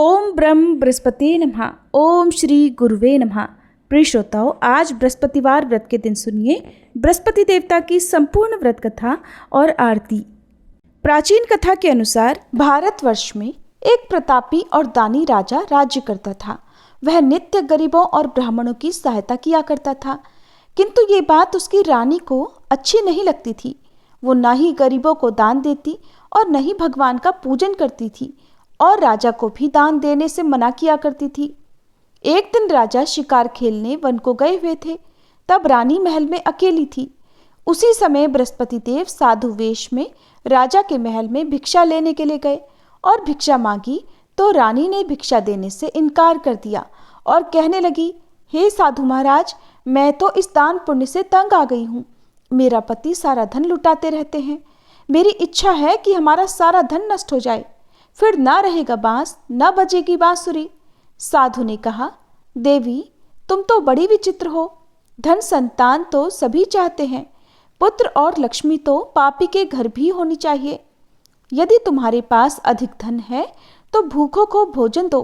ओम ब्रह्म बृहस्पति नमः। ओम श्री गुरुवे नमः। प्रिय श्रोताओं, आज बृहस्पतिवार व्रत के दिन सुनिए बृहस्पति देवता की संपूर्ण व्रत कथा और आरती। प्राचीन कथा के अनुसार भारतवर्ष में एक प्रतापी और दानी राजा राज्य करता था। वह नित्य गरीबों और ब्राह्मणों की सहायता किया करता था, किंतु ये बात उसकी रानी को अच्छी नहीं लगती थी। वो न ही गरीबों को दान देती और न ही भगवान का पूजन करती थी, और राजा को भी दान देने से मना किया करती थी। एक दिन राजा शिकार खेलने वन को गए हुए थे। तब रानी महल में अकेली थी। उसी समय बृहस्पति देव साधु वेश में राजा के महल में भिक्षा लेने के लिए गए और भिक्षा मांगी तो रानी ने भिक्षा देने से इनकार कर दिया और कहने लगी, हे साधु महाराज, मैं तो इस दान पुण्य से तंग आ गई हूँ। मेरा पति सारा धन लुटाते रहते हैं। मेरी इच्छा है कि हमारा सारा धन नष्ट हो जाए, फिर ना रहेगा बांस, न बजेगी बांसुरी। साधु ने कहा, देवी, तुम तो बड़ी विचित्र हो। धन संतान तो सभी चाहते हैं, पुत्र और लक्ष्मी तो पापी के घर भी होनी चाहिए। यदि तुम्हारे पास अधिक धन है तो भूखों को भोजन दो,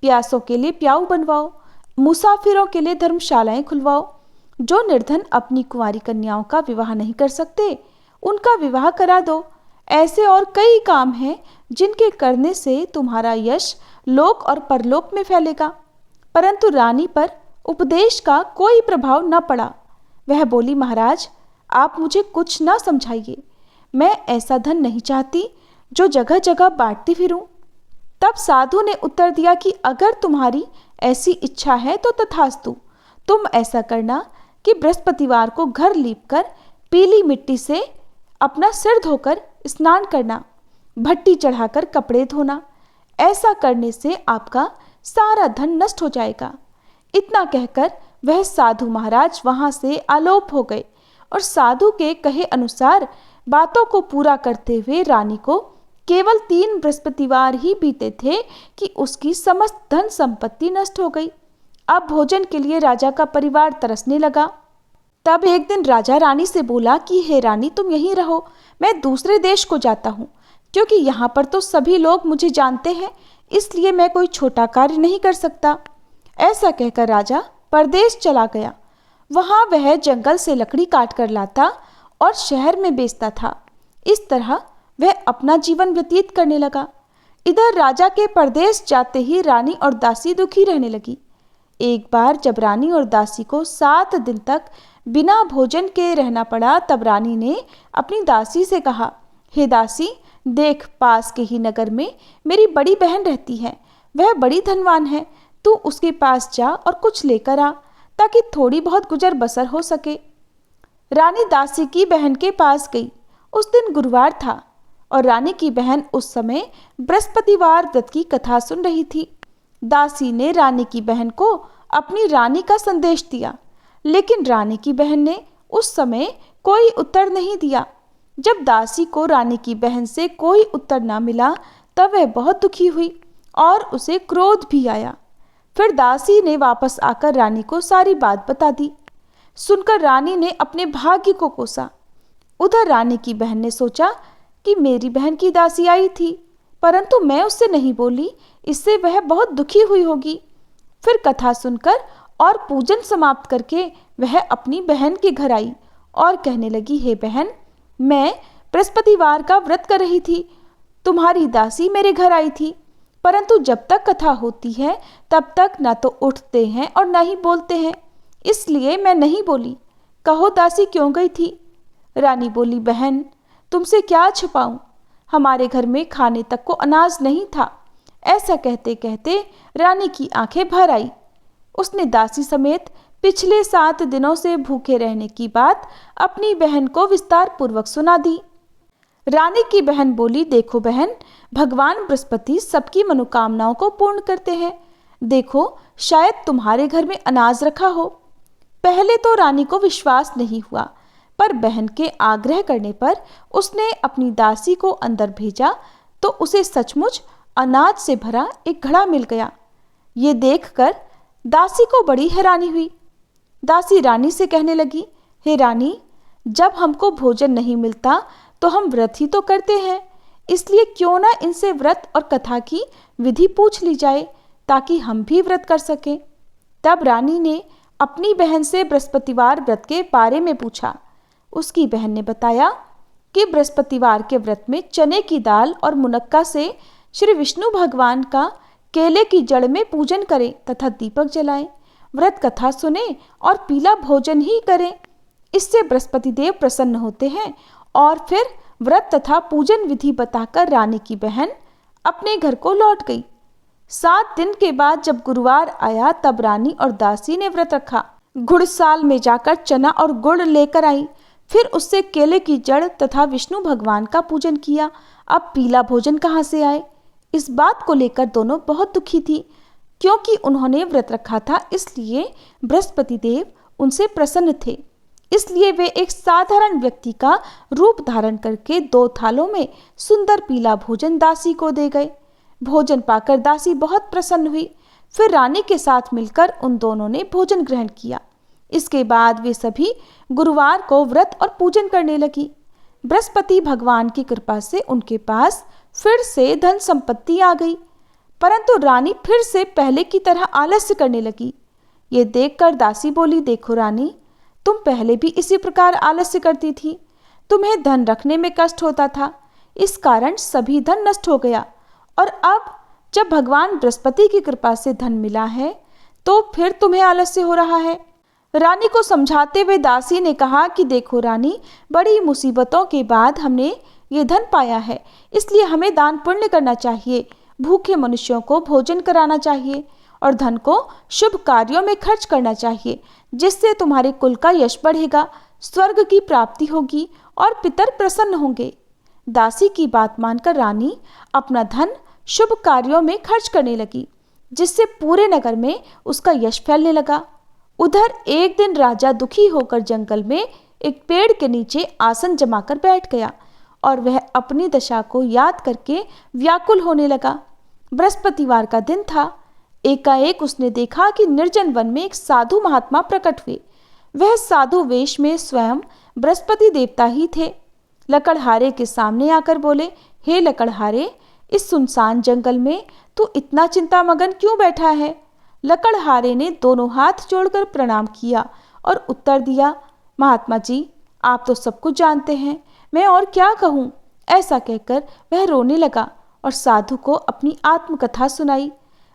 प्यासों के लिए प्याऊ बनवाओ, मुसाफिरों के लिए धर्मशालाएं खुलवाओ। जो निर्धन अपनी कुंवारी कन्याओं का विवाह नहीं कर सकते, उनका विवाह करा दो। ऐसे और कई काम हैं जिनके करने से तुम्हारा यश लोक और परलोक में फैलेगा। परंतु रानी पर उपदेश का कोई प्रभाव न पड़ा। वह बोली, महाराज, आप मुझे कुछ न समझाइए। मैं ऐसा धन नहीं चाहती जो जगह जगह बांटती फिरूं। तब साधु ने उत्तर दिया कि अगर तुम्हारी ऐसी इच्छा है तो तथास्तु। तुम ऐसा करना कि बृहस्पतिवार को घर लीपकर पीली मिट्टी से अपना सिर धोकर स्नान करना, भट्टी चढ़ाकर कपड़े धोना। ऐसा करने से आपका सारा धन नष्ट हो जाएगा। इतना कहकर वह साधु महाराज वहां से आलोप हो गए और साधु के कहे अनुसार बातों को पूरा करते हुए रानी को केवल 3 बृहस्पतिवार ही बीते थे कि उसकी समस्त धन संपत्ति नष्ट हो गई। अब भोजन के लिए राजा का परिवार तरसने लगा। तब एक दिन राजा रानी से बोला कि हे रानी, तुम यहीं रहो, मैं दूसरे देश को जाता हूँ, क्योंकि यहाँ पर तो सभी लोग मुझे जानते हैं, इसलिए मैं कोई छोटा कार्य नहीं कर सकता। ऐसा कहकर राजा परदेश चला गया। वहाँ वह जंगल से लकड़ी काट कर लाता और शहर में बेचता था। इस तरह वह अपना जीवन व्यतीत करने लगा। इधर राजा के परदेश जाते ही रानी और दासी दुखी रहने लगी। एक बार जब रानी और दासी को 7 दिन तक बिना भोजन के रहना पड़ा, तब रानी ने अपनी दासी से कहा, हे दासी, देख, पास के ही नगर में मेरी बड़ी बहन रहती है। वह बड़ी धनवान है। तू उसके पास जा और कुछ लेकर आ, ताकि थोड़ी बहुत गुजर बसर हो सके। रानी दासी की बहन के पास गई। उस दिन गुरुवार था और रानी की बहन उस समय बृहस्पतिवार व्रत की कथा सुन रही थी। दासी ने रानी की बहन को अपनी रानी का संदेश दिया, लेकिन रानी की बहन ने उस समय कोई उत्तर नहीं दिया। जब दासी को रानी की बहन से कोई उत्तर ना मिला, तब वह बहुत दुखी हुई और उसे क्रोध भी आया। फिर दासी ने वापस आकर रानी को सारी बात बता दी। सुनकर रानी ने अपने भाग्य को कोसा। उधर रानी की बहन ने सोचा कि मेरी बहन की दासी आई थी, परंतु मैं उससे नहीं बोली, इससे वह बहुत दुखी हुई होगी। फिर कथा सुनकर और पूजन समाप्त करके वह अपनी बहन के घर आई और कहने लगी, हे बहन, मैं बृहस्पतिवार का व्रत कर रही थी। तुम्हारी दासी मेरे घर आई थी, परंतु जब तक कथा होती है तब तक न तो उठते हैं और न ही बोलते हैं, इसलिए मैं नहीं बोली। कहो दासी क्यों गई थी? रानी बोली, बहन, तुमसे क्या छुपाऊं, हमारे घर में खाने तक को अनाज नहीं था। ऐसा कहते कहते रानी की आंखें भर आई। उसने दासी समेत पिछले 7 दिनों से भूखे रहने की बात अपनी बहन को विस्तार पूर्वक सुना दी। रानी की बहन बोली, देखो बहन, भगवान बृहस्पति सबकी मनोकामनाओं को पूर्ण करते हैं। देखो, शायद तुम्हारे घर में अनाज रखा हो। पहले तो रानी को विश्वास नहीं हुआ, पर बहन के आग्रह करने पर उसने अपनी दासी को अंदर भेजा तो उसे सचमुच अनाज से भरा एक घड़ा मिल गया। ये देखकर दासी को बड़ी हैरानी हुई। दासी रानी से कहने लगी, हे रानी, जब हमको भोजन नहीं मिलता तो हम व्रत ही तो करते हैं, इसलिए क्यों ना इनसे व्रत और कथा की विधि पूछ ली जाए ताकि हम भी व्रत कर सकें। तब रानी ने अपनी बहन से बृहस्पतिवार व्रत के बारे में पूछा। उसकी बहन ने बताया कि बृहस्पतिवार के व्रत में चने की दाल और मुनक्का से श्री विष्णु भगवान का केले की जड़ में पूजन करें तथा दीपक जलाएं, व्रत कथा सुने और पीला भोजन ही करें। इससे बृहस्पति देव प्रसन्न होते हैं। और फिर व्रत तथा पूजन विधि बताकर रानी की बहन अपने घर को लौट गई। 7 दिन के बाद जब गुरुवार आया तब रानी और दासी ने व्रत रखा। गुड़साल में जाकर चना और गुड़ लेकर आई, फिर उससे केले की जड़ तथा विष्णु भगवान का पूजन किया। अब पीला भोजन कहाँ से आए? इस बात को लेकर दोनों बहुत दुखी थी, क्योंकि उन्होंने व्रत रखा था, इसलिए बृहस्पति देव उनसे प्रसन्न थे। इसलिए वे एक साधारण व्यक्ति का रूप धारण करके 2 थालों में सुंदर पीला भोजन दासी को दे गए। भोजन पाकर दासी बहुत प्रसन्न हुई। फिर रानी के साथ मिलकर उन दोनों ने भोजन ग्रहण किया। इसके बाद वे सभी गुरुवार को व्रत और पूजन करने लगी। बृहस्पति भगवान की कृपा से उनके पास फिर से धन संपत्ति आ गई, परंतु रानी फिर से पहले की तरह आलस्य करने लगी। ये देखकर दासी बोली, देखो रानी, तुम पहले भी इसी प्रकार आलस्य करती थी। तुम्हें धन रखने में कष्ट होता था, इस कारण सभी धन नष्ट हो गया। और अब जब भगवान बृहस्पति की कृपा से धन मिला है तो फिर तुम्हें आलस्य हो रहा है। रानी को समझाते हुए दासी ने कहा कि देखो रानी, बड़ी मुसीबतों के बाद हमने ये धन पाया है, इसलिए हमें दान पुण्य करना चाहिए, भूखे मनुष्यों को भोजन कराना चाहिए और धन को शुभ कार्यों में खर्च करना चाहिए, जिससे तुम्हारे कुल का यश बढ़ेगा, स्वर्ग की प्राप्ति होगी और पितर प्रसन्न होंगे। दासी की बात मानकर रानी अपना धन शुभ कार्यों में खर्च करने लगी, जिससे पूरे नगर में उसका यश फैलने लगा। उधर एक दिन राजा दुखी होकर जंगल में एक पेड़ के नीचे आसन जमाकर बैठ गया और वह अपनी दशा को याद करके व्याकुल होने लगा। बृहस्पतिवार का दिन था। एकाएक उसने देखा कि निर्जन वन में एक साधु महात्मा प्रकट हुए। वह साधु वेश में स्वयं बृहस्पति देवता ही थे। लकड़हारे के सामने आकर बोले, हे लकड़हारे, इस सुनसान जंगल में तू इतना चिंतामगन क्यों बैठा है? लकड़हारे ने दोनों हाथ जोड़कर प्रणाम किया और उत्तर दिया, महात्मा जी, आप तो सब कुछ जानते हैं, मैं और क्या कहूँ। ऐसा कहकर वह रोने लगा और साधु को अपनी आत्मकथा सुनाई।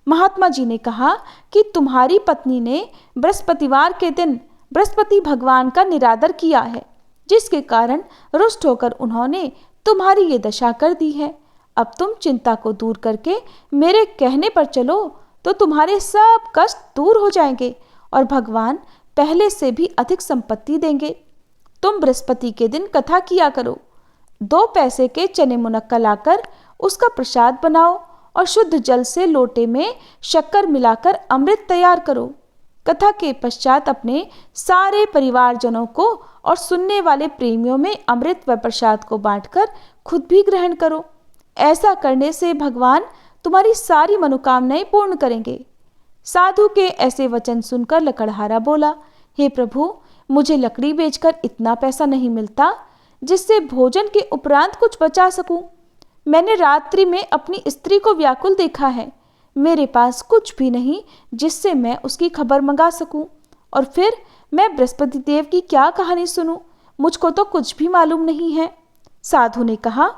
महात्मा जी ने कहा कि तुम्हारी पत्नी ने बृहस्पतिवार के दिन बृहस्पति भगवान का निरादर किया है, जिसके कारण रुष्ट होकर उन्होंने तुम्हारी ये दशा कर दी है। अब तुम चिंता को दूर करके मेरे कहने पर चलो तो तुम्हारे सब कष्ट दूर हो जाएंगे और भगवान पहले से भी अधिक संपत्ति देंगे। तुम बृहस्पति के दिन कथा किया करो। 2 पैसे के चने मुनक्का लाकर उसका प्रसाद बनाओ और शुद्ध जल से लोटे में शक्कर मिलाकर अमृत तैयार करो। कथा के पश्चात अपने सारे परिवारजनों को और सुनने वाले प्रेमियों में अमृत व प्रसाद को बांटकर खुद भी ग्रहण करो। ऐसा करने से भगवान तुम्हारी सारी मनोकामनाएं पूर्ण करेंगे। साधु के ऐसे वचन सुनकर लकड़हारा बोला, हे प्रभु, मुझे लकड़ी बेचकर इतना पैसा नहीं मिलता जिससे भोजन के उपरांत कुछ बचा सकूं। मैंने रात्रि में अपनी स्त्री को व्याकुल देखा है। मेरे पास कुछ भी नहीं जिससे मैं उसकी खबर मंगा सकूं, और फिर मैं बृहस्पति देव की क्या कहानी सुनूं? मुझको तो कुछ भी मालूम नहीं है। साधु ने कहा,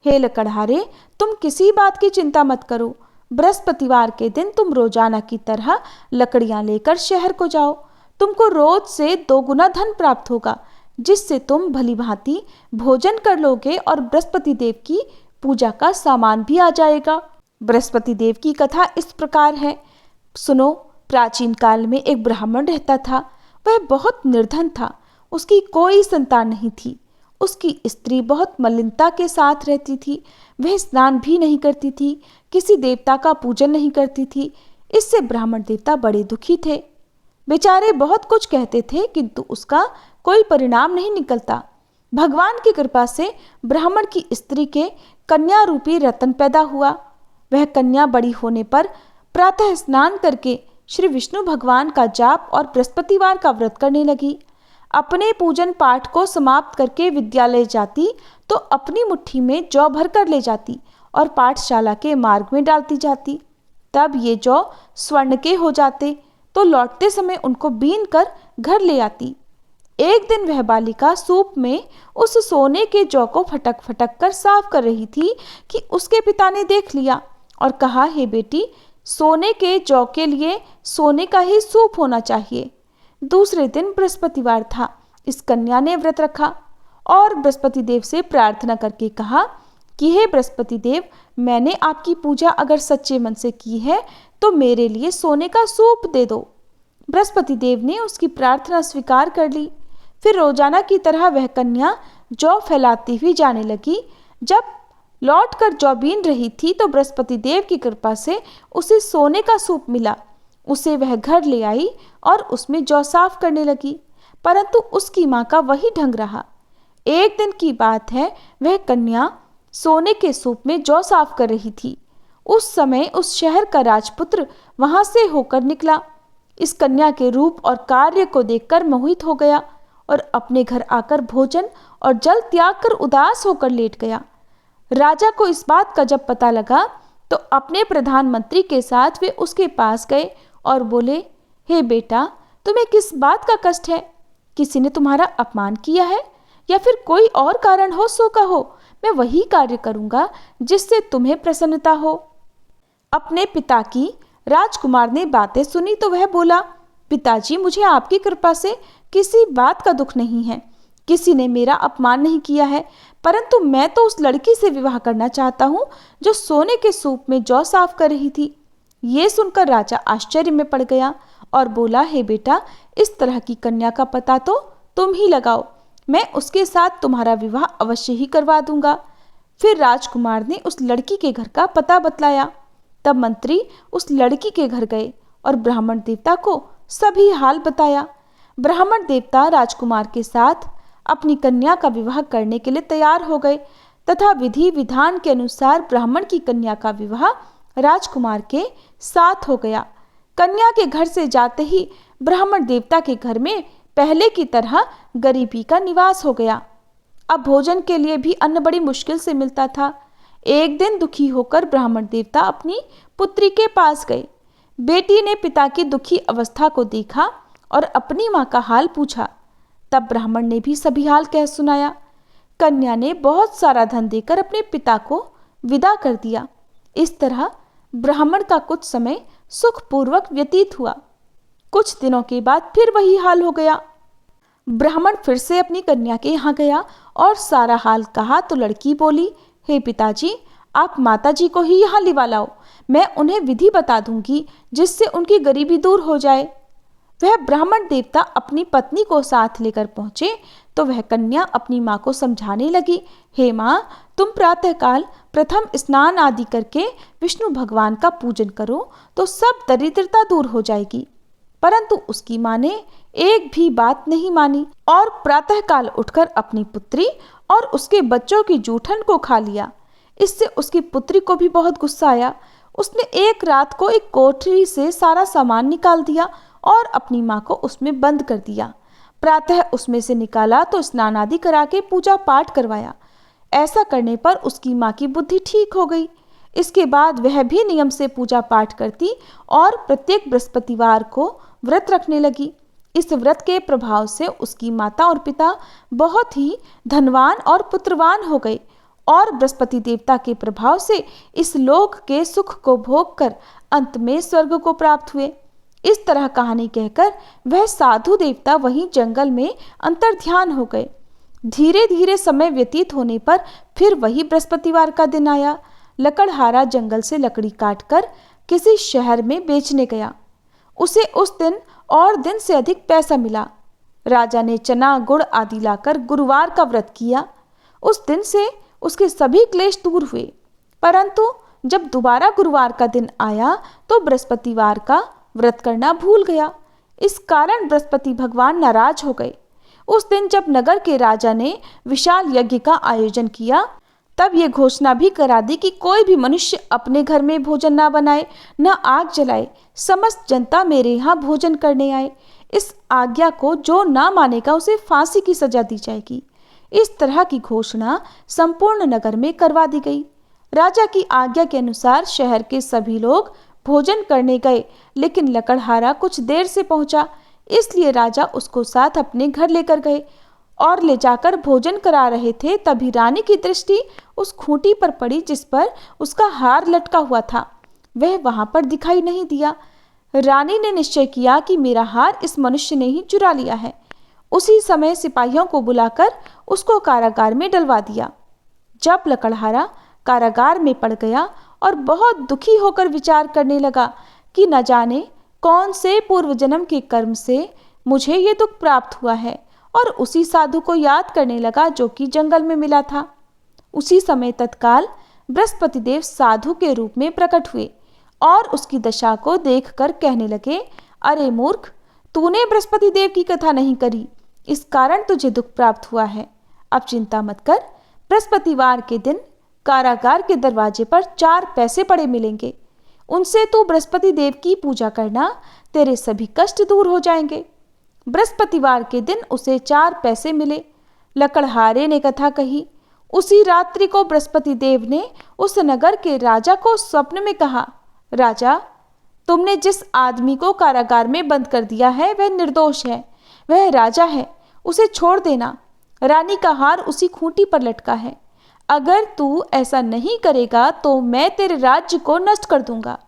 हे लकड़हारे, तुम किसी बात की चिंता मत करो। बृहस्पतिवार के दिन तुम रोजाना की तरह लकड़ियां लेकर शहर को जाओ। तुमको रोज से 2 गुना धन प्राप्त होगा, जिससे तुम भली भांति भोजन कर लोगे और बृहस्पति देव की पूजा का सामान भी आ जाएगा। बृहस्पति देव की कथा इस प्रकार है। सुनो, प्राचीन काल में एक ब्राह्मण रहता था। वह बहुत निर्धन था। उसकी कोई संतान नहीं थी। उसकी स्त्री बहुत मलिनता के साथ रहती थी। वह स्नान भी नहीं करती थी, किसी देवता का पूजन नहीं करती थी। इससे ब्राह्मण देवता बड़े दुखी थे। बेचारे बहुत कुछ कहते थे, किंतु उसका कोई परिणाम नहीं निकलता। भगवान की कृपा से ब्राह्मण की स्त्री के कन्या रूपी रतन पैदा हुआ। वह कन्या बड़ी होने पर प्रातः स्नान करके श्री विष्णु भगवान का जाप और बृहस्पतिवार का व्रत करने लगी। अपने पूजन पाठ को समाप्त करके विद्यालय जाती तो अपनी मुट्ठी में जौ भर कर ले जाती और पाठशाला के मार्ग में डालती जाती। तब ये जौ स्वर्ण के हो जाते तो लौटते समय उनको बीन कर घर ले आती। एक दिन वह बालिका सूप में उस सोने के जौ को फटक फटक कर साफ कर रही थी कि उसके पिता ने देख लिया और कहा, हे बेटी, सोने के जौ के लिए सोने का ही सूप होना चाहिए। दूसरे दिन बृहस्पतिवार था। इस कन्या ने व्रत रखा और बृहस्पति देव से प्रार्थना करके कहा कि हे बृहस्पति देव, मैंने आपकी पूजा अगर सच्चे मन से की है तो मेरे लिए सोने का सूप दे दो। बृहस्पति देव ने उसकी प्रार्थना स्वीकार कर ली। फिर रोजाना की तरह वह कन्या जौ फैलाती हुई जाने लगी। जब लौटकर जौ बीन रही थी तो बृहस्पति देव की कृपा से उसे सोने का सूप मिला। उसे वह घर ले आई और उसमें जौ साफ करने लगी, परंतु उसकी माँ का वही ढंग रहा। एक दिन की बात है, वह कन्या सोने के सूप में जौ साफ कर रही थी। उस समय उस शहर का राजपुत्र वहां से होकर निकला। इस कन्या के रूप और कार्य को देखकर मोहित हो गया और अपने घर आकर भोजन और जल त्याग कर उदास होकर लेट गया। राजा को इस बात का जब पता लगा तो अपने प्रधानमंत्री के साथ वे उसके पास गए और बोले, हे बेटा, तुम्हें किस बात का कष्ट है? किसी ने तुम्हारा अपमान किया है या फिर कोई और कारण हो सो कहो, मैं वही कार्य करूंगा जिससे तुम्हें प्रसन्नता हो। अपने पिता की राजकुमार ने बातें सुनी तो वह बोला, पिताजी, मुझे आपकी कृपा से किसी बात का दुख नहीं है। किसी ने मेरा अपमान नहीं किया है, परंतु मैं तो उस लड़की से विवाह करना चाहता हूँ जो सोने के सूप में जौ साफ कर रही थी। ये सुनकर राजा आश्चर्य में पड़ गया और बोला, हे बेटा, इस तरह की कन्या का पता तो तुम ही लगाओ, मैं उसके साथ तुम्हारा विवाह अवश्य ही करवा दूंगा। फिर राजकुमार ने उस लड़की के घर का पता बतलाया। तब मंत्री उस लड़की के घर गए और ब्राह्मण देवता को सभी हाल बताया। ब्राह्मण देवता राजकुमार के साथ अपनी कन्या का विवाह करने के लिए तैयार हो गए तथा विधि विधान के अनुसार ब्राह्मण की कन्या का विवाह राजकुमार के साथ हो गया। कन्या के घर से जाते ही ब्राह्मण देवता के घर में पहले की तरह गरीबी का निवास हो गया। अब भोजन के लिए भी अन्न बड़ी मुश्किल से मिलता था। एक दिन दुखी होकर ब्राह्मण देवता अपनी पुत्री के पास गए। बेटी ने पिता की दुखी अवस्था को देखा और अपनी माँ का हाल पूछा। तब ब्राह्मण ने भी सभी हाल कह सुनाया। कन्या ने बहुत सारा धन देकर अपने पिता को विदा कर दिया। इस तरह ब्राह्मण का कुछ समय सुखपूर्वक व्यतीत हुआ। कुछ दिनों के बाद फिर वही हाल हो गया। ब्राह्मण फिर से अपनी कन्या के यहाँ गया और सारा हाल कहा तो लड़की बोली, हे पिताजी, आप माताजी को ही यहाँ लिवा लाओ, मैं उन्हें विधि बता दूंगी जिससे उनकी गरीबी दूर हो जाए। वह ब्राह्मण देवता अपनी पत्नी को साथ लेकर पहुंचे तो वह कन्या अपनी माँ को समझाने लगी, हे माँ, तुम प्रातःकाल प्रथम स्नान आदि करके विष्णु भगवान का पूजन करो तो सब दरिद्रता दूर हो जाएगी। परंतु उसकी माँ ने एक भी बात नहीं मानी और प्रातःकाल उठकर अपनी पुत्री और उसके बच्चों की जूठन को खा लिया। इससे उसकी पुत्री को भी बहुत गुस्सा आया। उसने एक रात को एक कोठरी से सारा सामान निकाल दिया और अपनी माँ को उसमें बंद कर दिया। प्रातः उसमें से निकाला तो स्नान आदि करा के पूजा पाठ करवाया। ऐसा करने पर उसकी माँ की बुद्धि ठीक हो गई। इसके बाद वह भी नियम से पूजा पाठ करती और प्रत्येक बृहस्पतिवार को व्रत रखने लगी। इस व्रत के प्रभाव से उसकी माता और पिता बहुत ही धनवान और पुत्रवान हो गए और बृहस्पति देवता के प्रभाव से इस लोक के सुख को भोग कर अंत में स्वर्ग को प्राप्त हुए। इस तरह कहानी कहकर वह साधु देवता वहीं जंगल में अंतर्ध्यान हो गए। धीरे धीरे समय व्यतीत होने पर फिर वही बृहस्पतिवार का दिन आया। लकड़हारा जंगल से लकड़ी काटकर किसी शहर में बेचने गया। उसे उस दिन और दिन से अधिक पैसा मिला। राजा ने चना गुड़ आदि लाकर गुरुवार का व्रत किया। उस दिन से उसके सभी क्लेश दूर हुए। परंतु जब दोबारा गुरुवार का दिन आया तो बृहस्पतिवार का व्रत करना भूल गया। इस कारण बृहस्पति भगवान नाराज हो गए। उस दिन जब नगर के राजा ने विशाल यज्ञ का आयोजन किया तब ये घोषणा भी करा दी कि कोई भी मनुष्य अपने घर में भोजन ना बनाए, न आग जलाए, समस्त जनता मेरे यहाँ भोजन करने आए। इस आज्ञा को जो ना मानेगा उसे फांसी की सजा दी जाएगी। इस तरह की घोषणा संपूर्ण नगर में करवा दी गई। राजा की आज्ञा के अनुसार शहर के सभी लोग भोजन करने गए, लेकिन लकड़हारा कुछ देर से पहुंचा, इसलिए राजा उसको साथ अपने घर लेकर गए और ले जाकर भोजन करा रहे थे। तभी रानी की दृष्टि उस खूंटी पर पड़ी जिस पर उसका हार लटका हुआ था। वह वहां पर दिखाई नहीं दिया। रानी ने निश्चय किया कि मेरा हार इस मनुष्य ने ही चुरा लिया है। उसी समय सिपाहियों को बुलाकर उसको कारागार में डलवा दिया। जब लकड़हारा कारागार में पड़ गया और बहुत दुखी होकर विचार करने लगा कि न जाने कौन से पूर्व जन्म के कर्म से मुझे ये दुख प्राप्त हुआ है, और उसी साधु को याद करने लगा जो कि जंगल में मिला था। उसी समय तत्काल बृहस्पति देव साधु के रूप में प्रकट हुए और उसकी दशा को देखकर कहने लगे, अरे मूर्ख, तूने बृहस्पति देव की कथा नहीं करी, इस कारण तुझे दुख प्राप्त हुआ है। अब चिंता मत कर, बृहस्पतिवार के दिन कारागार के दरवाजे पर 4 पैसे पड़े मिलेंगे, उनसे तू बृहस्पति देव की पूजा करना, तेरे सभी कष्ट दूर हो जाएंगे। बृहस्पतिवार के दिन उसे 4 पैसे मिले। लकड़हारे ने कथा कही। उसी रात्रि को बृहस्पति देव ने उस नगर के राजा को स्वप्न में कहा, राजा, तुमने जिस आदमी को कारागार में बंद कर दिया है वह निर्दोष है, वह राजा है, उसे छोड़ देना। रानी का हार उसी खूंटी पर लटका है। अगर तू ऐसा नहीं करेगा तो मैं तेरे राज्य को नष्ट कर दूंगा।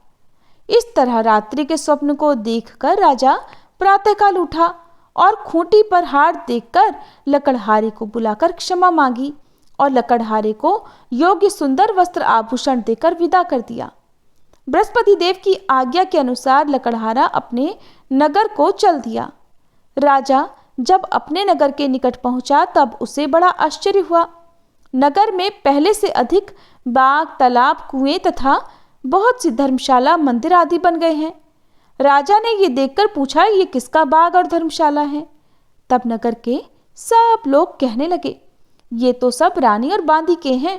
इस तरह रात्रि के स्वप्न को देखकर राजा प्रातःकाल उठा और खूंटी पर हार देखकर लकड़हारे को बुलाकर क्षमा मांगी और लकड़हारे को योग्य सुंदर वस्त्र आभूषण देकर विदा कर दिया। बृहस्पति देव की आज्ञा के अनुसार लकड़हारा अपने नगर को चल दिया। राजा जब अपने नगर के निकट पहुंचा तब उसे बड़ा आश्चर्य हुआ। नगर में पहले से अधिक बाग, तालाब, कुएं तथा बहुत सी धर्मशाला, मंदिर आदि बन गए हैं। राजा ने ये देखकर पूछा, ये किसका बाग और धर्मशाला है? तब नगर के सब लोग कहने लगे, ये तो सब रानी और बांदी के हैं।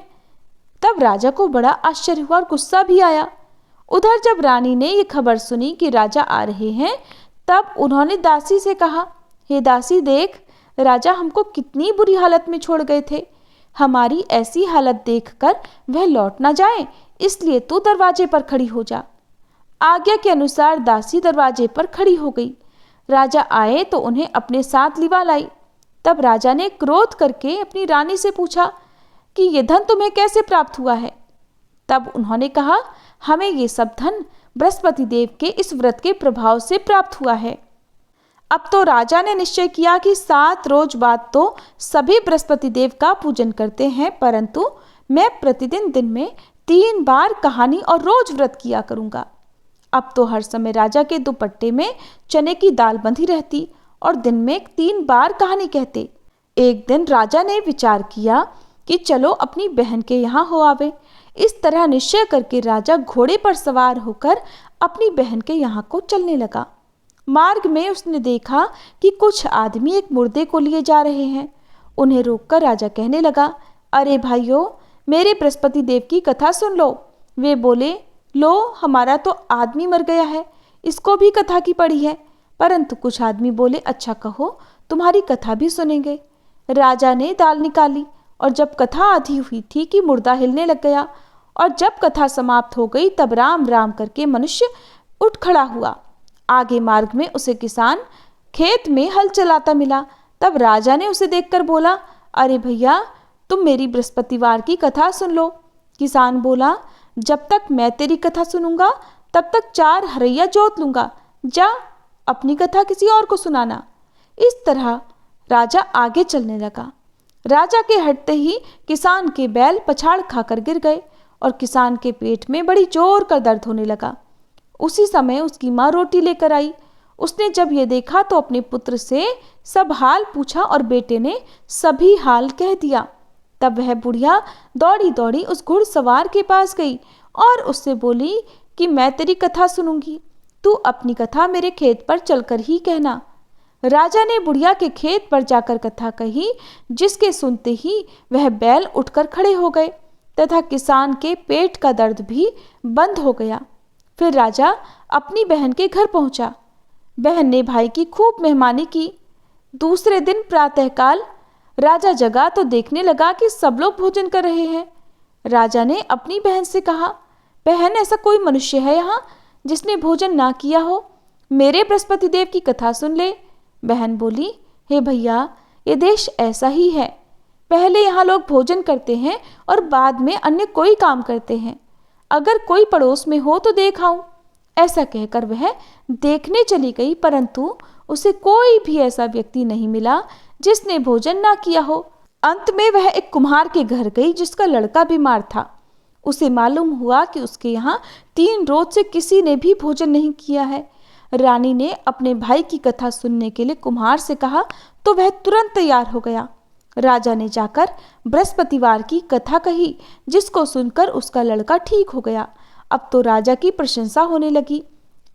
तब राजा को बड़ा आश्चर्य हुआ और गुस्सा भी आया। उधर जब रानी ने ये खबर सुनी कि राजा आ रहे हैं, तब उन्होंने दासी से कहा, हे दासी, देख, राजा हमको कितनी बुरी हालत में छोड़ गए थे। हमारी ऐसी हालत देखकर वह लौट ना जाए, इसलिए तू दरवाजे पर खड़ी हो जा। आज्ञा के अनुसार दासी दरवाजे पर खड़ी हो गई। राजा आए तो उन्हें अपने साथ लिवा लाई। तब राजा ने क्रोध करके अपनी रानी से पूछा कि ये धन तुम्हें कैसे प्राप्त हुआ है? तब उन्होंने कहा, हमें ये सब धन बृहस्पति देव के इस व्रत के प्रभाव से प्राप्त हुआ है। अब तो राजा ने निश्चय किया कि 7 रोज बाद तो सभी बृहस्पति देव का पूजन करते हैं, परंतु मैं प्रतिदिन दिन में 3 बार कहानी और रोज व्रत किया करूंगा। अब तो हर समय राजा के दुपट्टे में चने की दाल बंधी रहती और दिन में 3 बार कहानी कहते। एक दिन राजा ने विचार किया कि चलो अपनी बहन के यहाँ हो आवे। इस तरह निश्चय करके राजा घोड़े पर सवार होकर अपनी बहन के यहाँ को चलने लगा। मार्ग में उसने देखा कि कुछ आदमी एक मुर्दे को लिए जा रहे हैं। उन्हें रोककर राजा कहने लगा, अरे भाइयों, मेरे बृहस्पति देव की कथा सुन लो। वे बोले, लो, हमारा तो आदमी मर गया है, इसको भी कथा की पड़ी है। परंतु कुछ आदमी बोले, अच्छा कहो, तुम्हारी कथा भी सुनेंगे। राजा ने दाल निकाली और जब कथा आधी हुई थी कि मुर्दा हिलने लग गया, और जब कथा समाप्त हो गई तब राम राम करके मनुष्य उठ खड़ा हुआ। आगे मार्ग में उसे किसान खेत में हल चलाता मिला। तब राजा ने उसे देखकर बोला, अरे भैया, तुम मेरी बृहस्पतिवार की कथा सुन लो। किसान बोला, जब तक मैं तेरी कथा सुनूंगा तब तक 4 हरैया जोत लूंगा, जा अपनी कथा किसी और को सुनाना। इस तरह राजा आगे चलने लगा। राजा के हटते ही किसान के बैल पछाड़ खाकर गिर गए और किसान के पेट में बड़ी जोर का दर्द होने लगा। उसी समय उसकी माँ रोटी लेकर आई। उसने जब ये देखा तो अपने पुत्र से सब हाल पूछा और बेटे ने सभी हाल कह दिया। तब वह बुढ़िया दौड़ी दौड़ी उस घुड़सवार के पास गई और उससे बोली कि मैं तेरी कथा सुनूंगी, तू अपनी कथा मेरे खेत पर चलकर ही कहना। राजा ने बुढ़िया के खेत पर जाकर कथा कही, जिसके सुनते ही वह बैल उठकर खड़े हो गए तथा किसान के पेट का दर्द भी बंद हो गया। फिर राजा अपनी बहन के घर पहुंचा। बहन ने भाई की खूब मेहमानी की। दूसरे दिन प्रातःकाल राजा जगा तो देखने लगा कि सब लोग भोजन कर रहे हैं। राजा ने अपनी बहन से कहा, बहन, ऐसा कोई मनुष्य है यहाँ जिसने भोजन ना किया हो? मेरे बृहस्पति देव की कथा सुन ले। बहन बोली, हे भैया, ये देश ऐसा ही है। पहले यहाँ लोग भोजन करते हैं और बाद में अन्य कोई काम करते हैं। अगर कोई पड़ोस में हो तो देख आऊं। ऐसा कहकर वह देखने चली गई, परंतु उसे कोई भी ऐसा व्यक्ति नहीं मिला जिसने भोजन ना किया हो। अंत में वह एक कुम्हार के घर गई जिसका लड़का बीमार था। उसे मालूम हुआ कि उसके यहाँ 3 रोज से किसी ने भी भोजन नहीं किया है। रानी ने अपने भाई की कथा सुनने के लिए कुम्हार से कहा तो वह तुरंत तैयार हो गया। राजा ने जाकर बृहस्पतिवार की कथा कही, जिसको सुनकर उसका लड़का ठीक हो गया। अब तो राजा की प्रशंसा होने लगी।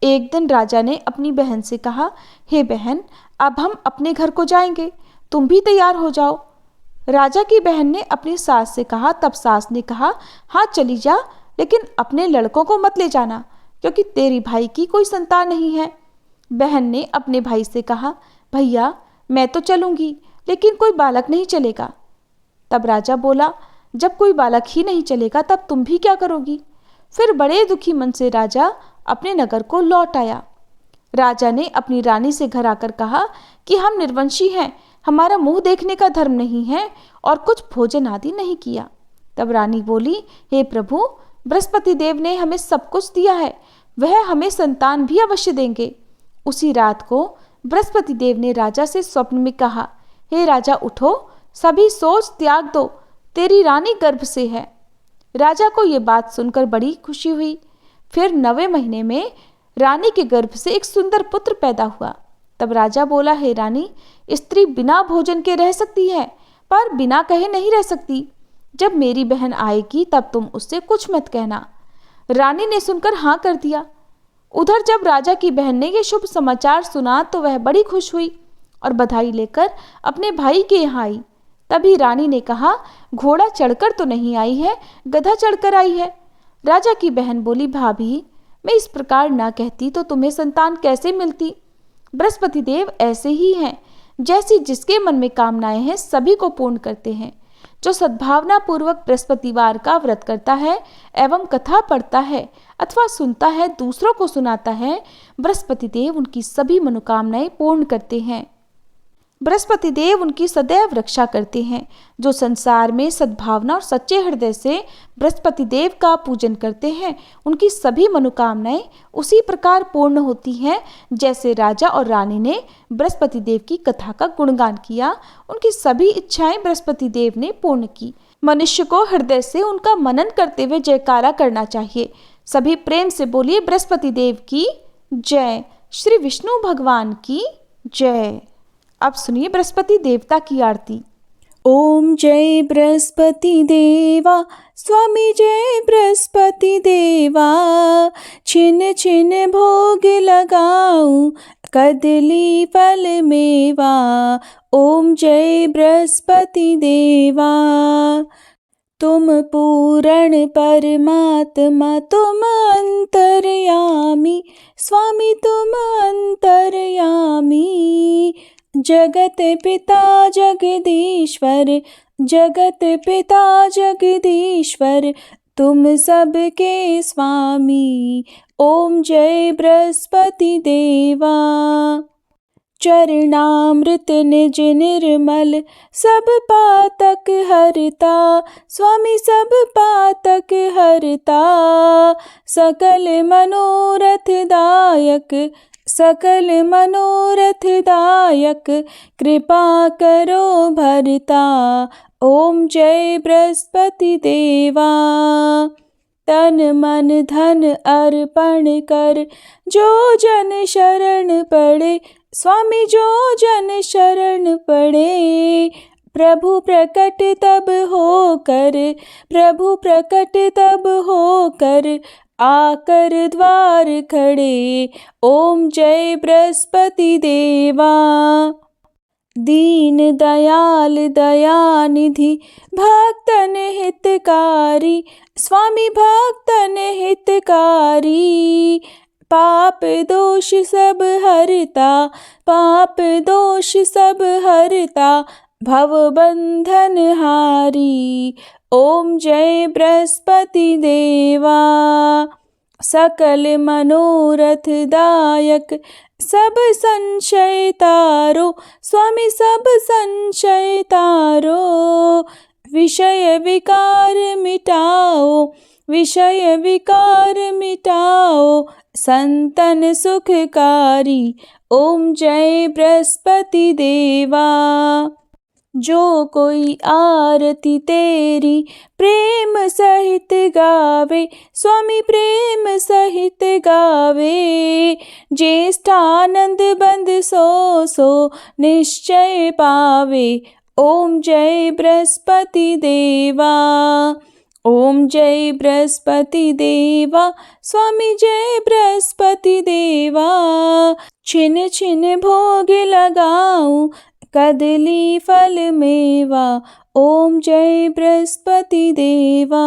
एक दिन राजा ने अपनी बहन से कहा, हे बहन, अब हम अपने घर को जाएंगे, तुम भी तैयार हो जाओ। राजा की बहन ने अपनी सास से कहा, तब सास ने कहा, हाँ चली जा, लेकिन अपने लड़कों को मत ले जाना, क्योंकि तेरी भाई की कोई संतान नहीं है। बहन ने अपने भाई से कहा, भैया, मैं तो चलूंगी, लेकिन कोई बालक नहीं चलेगा। तब राजा बोला, जब कोई बालक ही नहीं चलेगा तब तुम भी क्या करोगी? फिर बड़े दुखी मन से राजा अपने नगर को लौट आया। राजा ने अपनी रानी से घर आकर कहा कि हम निर्वंशी हैं, हमारा मुंह देखने का धर्म नहीं है और कुछ भोजन आदि नहीं किया। तब रानी बोली, हे प्रभु, बृहस्पति देव ने हमें सब कुछ दिया है, वह हमें संतान भी अवश्य देंगे। उसी रात को बृहस्पति देव ने राजा से स्वप्न में कहा, हे राजा, उठो, सभी सोच त्याग दो, तेरी रानी गर्भ से है। राजा को ये बात सुनकर बड़ी खुशी हुई। फिर 9वें महीने में रानी के गर्भ से एक सुंदर पुत्र पैदा हुआ। तब राजा बोला, हे रानी, स्त्री बिना भोजन के रह सकती है, पर बिना कहे नहीं रह सकती। जब मेरी बहन आएगी तब तुम उससे कुछ मत कहना। रानी ने सुनकर हाँ कर दिया। उधर जब राजा की बहन ने यह शुभ समाचार सुना तो वह बड़ी खुश हुई और बधाई लेकर अपने भाई के यहाँ आई। तभी रानी ने कहा, घोड़ा चढ़कर तो नहीं आई है, गधा चढ़कर आई है। राजा की बहन बोली, भाभी, मैं इस प्रकार ना कहती तो तुम्हें संतान कैसे मिलती? बृहस्पति देव ऐसे ही हैं, जैसी जिसके मन में कामनाएं हैं सभी को पूर्ण करते हैं। जो सद्भावना पूर्वक बृहस्पतिवार का व्रत करता है एवं कथा पढ़ता है अथवा सुनता है, दूसरों को सुनाता है, बृहस्पति देव उनकी सभी मनोकामनाएं पूर्ण करते हैं। बृहस्पति देव उनकी सदैव रक्षा करते हैं। जो संसार में सद्भावना और सच्चे हृदय से बृहस्पति देव का पूजन करते हैं, उनकी सभी मनोकामनाएं उसी प्रकार पूर्ण होती हैं जैसे राजा और रानी ने बृहस्पति देव की कथा का गुणगान किया। उनकी सभी इच्छाएं बृहस्पति देव ने पूर्ण की। मनुष्य को हृदय से उनका मनन करते हुए जयकारा करना चाहिए। सभी प्रेम से बोलिए, बृहस्पति देव की जय, श्री विष्णु भगवान की जय। अब सुनिए बृहस्पति देवता की आरती। ओम जय बृहस्पति देवा, स्वामी जय बृहस्पति देवा। छिन छिन भोग लगाऊं, कदली फल मेवा। ओम जय बृहस्पति देवा। तुम पूर्ण परमात्मा, तुम अंतर्यामी, स्वामी तुम अंतर्यामी। जगत पिता जगदीश्वर, जगत पिता जगदीश्वर, तुम सबके स्वामी। ओम जय बृहस्पति देवा। चरणामृत निज निर्मल, सब पातक हरता, स्वामी सब पातक हरता। सकल मनोरथ दायक, सकल मनोरथ दायक, कृपा करो भरता। ओम जय बृहस्पति देवा। तन मन धन अर्पण कर, जो जन शरण पड़े, स्वामी जो जन शरण पड़े। प्रभु प्रकट तब होकर, प्रभु प्रकट तब होकर, आकर द्वार खड़े। ओम जय बृहस्पति देवा। दीन दयाल दयानिधि, भक्तन हितकारी, स्वामी भक्तन हितकारी। पाप दोष सब हरता, पाप दोष सब हरता, भव बंधन हारी। ओम जय बृहस्पति देवा। सकल मनोरथ दायक सब संशय तारो, स्वामी सब संशय तारो। विषय विकार मिटाओ, विषय विकार मिटाओ, संतन सुखकारी। ओम जय बृहस्पति देवा। जो कोई आरती तेरी प्रेम सहित गावे, स्वामी प्रेम सहित गावे। ज्येष्ठानंद बंद सो निश्चय पावे। ओम जय बृहस्पति देवा। ओम जय बृहस्पति देवा, स्वामी जय बृहस्पति देवा। छिन छिन भोग लगाऊं, कदली फल मेवा। ओम जय बृहस्पति देवा।